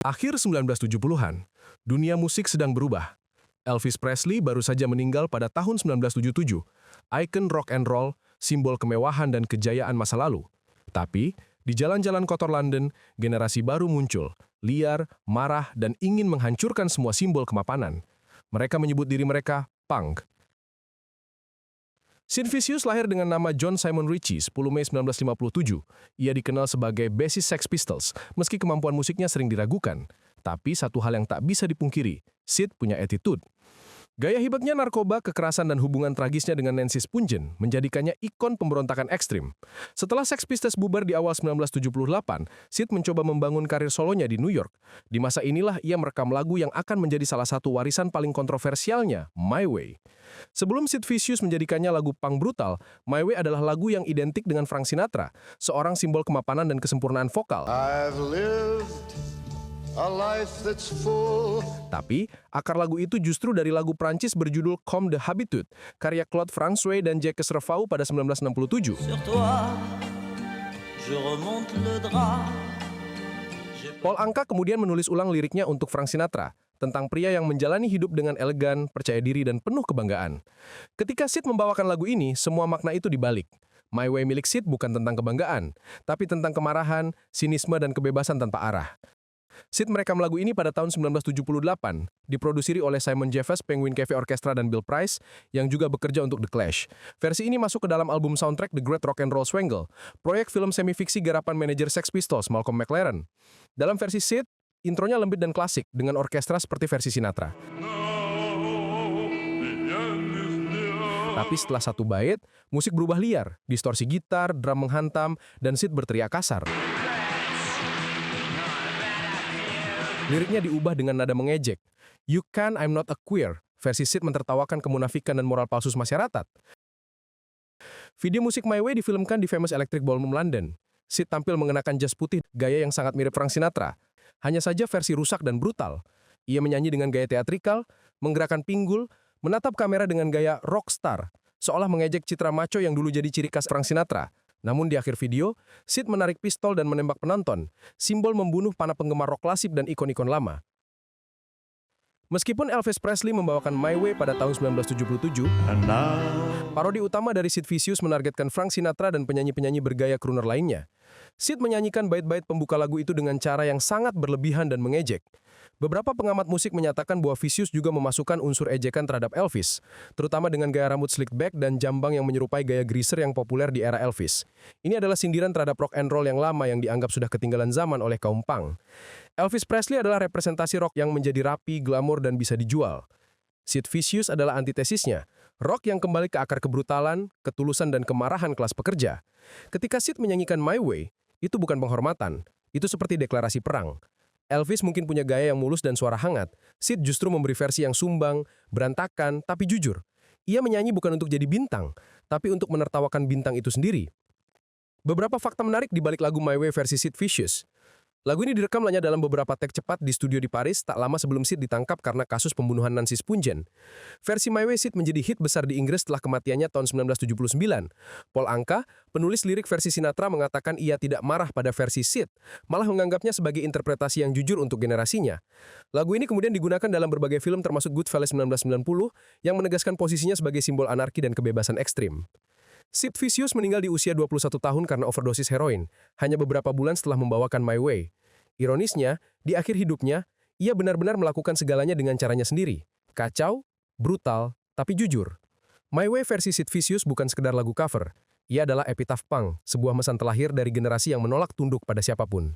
Akhir 1970-an, dunia musik sedang berubah. Elvis Presley baru saja meninggal pada tahun 1977, ikon rock and roll, simbol kemewahan dan kejayaan masa lalu. Tapi, di jalan-jalan kotor London, generasi baru muncul, liar, marah, dan ingin menghancurkan semua simbol kemapanan. Mereka menyebut diri mereka punk. Sid Vicious lahir dengan nama John Simon Ritchie 10 Mei 1957. Ia dikenal sebagai bassist Sex Pistols, meski kemampuan musiknya sering diragukan. Tapi satu hal yang tak bisa dipungkiri, Sid punya attitude. Gaya hebatnya narkoba, kekerasan, dan hubungan tragisnya dengan Nancy Spungen menjadikannya ikon pemberontakan ekstrim. Setelah Sex Pistols bubar di awal 1978, Sid mencoba membangun karir solonya di New York. Di masa inilah ia merekam lagu yang akan menjadi salah satu warisan paling kontroversialnya, My Way. Sebelum Sid Vicious menjadikannya lagu punk brutal, My Way adalah lagu yang identik dengan Frank Sinatra, seorang simbol kemapanan dan kesempurnaan vokal. I've lived a life that's full. Tapi, akar lagu itu justru dari lagu Prancis berjudul Comme de Habitude, karya Claude François dan Jacques Raffaud pada 1967. Sur toi, je remonte le drap. Paul Anka kemudian menulis ulang liriknya untuk Frank Sinatra, tentang pria yang menjalani hidup dengan elegan, percaya diri, dan penuh kebanggaan. Ketika Sid membawakan lagu ini, semua makna itu dibalik. My Way milik Sid bukan tentang kebanggaan, tapi tentang kemarahan, sinisme, dan kebebasan tanpa arah. Sid merekam lagu ini pada tahun 1978, diproduksi oleh Simon Jeffers, Penguin Cafe Orchestra, dan Bill Price, yang juga bekerja untuk The Clash. Versi ini masuk ke dalam album soundtrack The Great Rock and Roll Swaggle, proyek film semi-fiksi garapan manajer Sex Pistols, Malcolm McLaren. Dalam versi Sid, intronya lembut dan klasik, dengan orkestra seperti versi Sinatra. Tapi setelah satu bait, musik berubah liar, distorsi gitar, drum menghantam, dan Sid berteriak kasar. Liriknya diubah dengan nada mengejek. You can, I'm not a queer. Versi Sid mentertawakan kemunafikan dan moral palsu masyarakat. Video musik My Way difilmkan di Famous Electric Ballroom London. Sid tampil mengenakan jas putih, gaya yang sangat mirip Frank Sinatra. Hanya saja versi rusak dan brutal. Ia menyanyi dengan gaya teatrikal, menggerakkan pinggul, menatap kamera dengan gaya rockstar, seolah mengejek citra macho yang dulu jadi ciri khas Frank Sinatra. Namun di akhir video, Sid menarik pistol dan menembak penonton, simbol membunuh para penggemar rock klasik dan ikon-ikon lama. Meskipun Elvis Presley membawakan My Way pada tahun 1977, parodi utama dari Sid Vicious menargetkan Frank Sinatra dan penyanyi-penyanyi bergaya crooner lainnya. Sid menyanyikan bait-bait pembuka lagu itu dengan cara yang sangat berlebihan dan mengejek. Beberapa pengamat musik menyatakan bahwa Vicious juga memasukkan unsur ejekan terhadap Elvis, terutama dengan gaya rambut slick back dan jambang yang menyerupai gaya greaser yang populer di era Elvis. Ini adalah sindiran terhadap rock and roll yang lama yang dianggap sudah ketinggalan zaman oleh kaum punk. Elvis Presley adalah representasi rock yang menjadi rapi, glamor, dan bisa dijual. Sid Vicious adalah antitesisnya, rock yang kembali ke akar kebrutalan, ketulusan, dan kemarahan kelas pekerja. Ketika Sid menyanyikan My Way, itu bukan penghormatan, itu seperti deklarasi perang. Elvis mungkin punya gaya yang mulus dan suara hangat. Sid justru memberi versi yang sumbang, berantakan, tapi jujur. Ia menyanyi bukan untuk jadi bintang, tapi untuk menertawakan bintang itu sendiri. Beberapa fakta menarik di balik lagu My Way versi Sid Vicious. Lagu ini direkam hanya dalam beberapa take cepat di studio di Paris tak lama sebelum Sid ditangkap karena kasus pembunuhan Nancy Spungen. Versi My Way Sid menjadi hit besar di Inggris setelah kematiannya tahun 1979. Paul Anka, penulis lirik versi Sinatra, mengatakan ia tidak marah pada versi Sid, malah menganggapnya sebagai interpretasi yang jujur untuk generasinya. Lagu ini kemudian digunakan dalam berbagai film termasuk Goodfellas 1990 yang menegaskan posisinya sebagai simbol anarki dan kebebasan ekstrim. Sid Vicious meninggal di usia 21 tahun karena overdosis heroin, hanya beberapa bulan setelah membawakan My Way. Ironisnya, di akhir hidupnya, ia benar-benar melakukan segalanya dengan caranya sendiri. Kacau, brutal, tapi jujur. My Way versi Sid Vicious bukan sekedar lagu cover. Ia adalah epitaph punk, sebuah pesan terlahir dari generasi yang menolak tunduk pada siapapun.